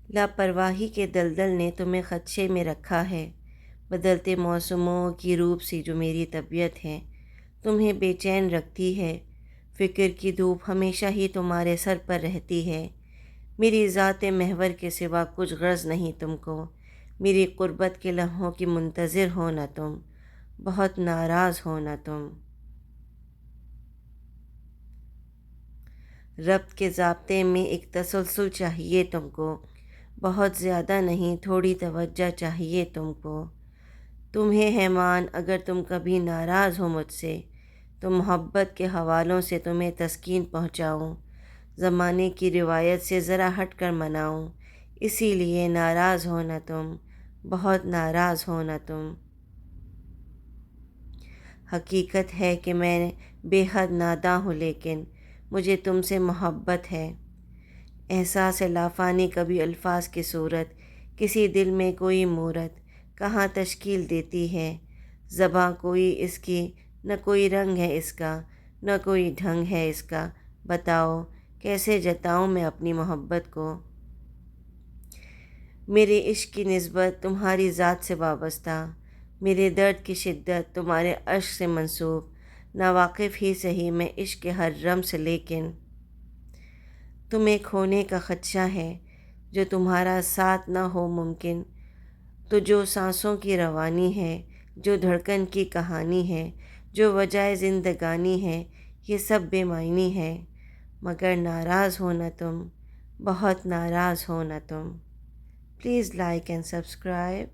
लापरवाही के दलदल ने तुम्हें खदशे में रखा है। बदलते मौसमों की रूप सी जो मेरी तबीयत है तुम्हें बेचैन रखती है। फ़िक्र की धूप हमेशा ही तुम्हारे सर पर रहती है। मेरी ज़ात महवर के सिवा कुछ गर्ज़ नहीं तुमको। मेरी क़ुर्बत के लम्हों की मुंतज़िर हो न तुम, बहुत नाराज़ हो न तुम। रब्त के ज़ाब्ते में एक तसलसल चाहिए तुमको, बहुत ज़्यादा नहीं थोड़ी तवज्जो चाहिए तुमको। तुम्हें है मान अगर तुम कभी नाराज़ हो मुझसे तो मोहब्बत के हवालों से तुम्हें तस्कीन पहुँचाऊँ, ज़माने की रिवायत से ज़रा हट कर मनाऊँ। इसीलिए नाराज़ हो न तुम, बहुत नाराज़ हो न तुम। हकीकत है कि मैं बेहद नादां हूँ लेकिन मुझे तुमसे मोहब्बत है। एहसास लाफ़ानी कभी अल्फाज की सूरत, किसी दिल में कोई मूरत कहाँ तश्कील देती है। ज़बां कोई इसकी न कोई रंग है इसका, न कोई ढंग है इसका। बताओ कैसे जताऊँ मैं अपनी मोहब्बत को। मेरे इश्क की निस्बत तुम्हारी ज़ात से वाबस्ता, मेरे दर्द की शिद्दत तुम्हारे अश्क से मंसूब। नावाकिफ़ ही सही मैं इश्क के हर रम्ज़ से, लेकिन तुम्हें खोने का ख़दशा है। जो तुम्हारा साथ न हो मुमकिन, तो जो सांसों की रवानी है, जो धड़कन की कहानी है, जो वजह ज़िंदगानी है, ये सब बेमायनी है। मगर नाराज़ हो न तुम, बहुत नाराज़ हो न तुम। Please like and subscribe.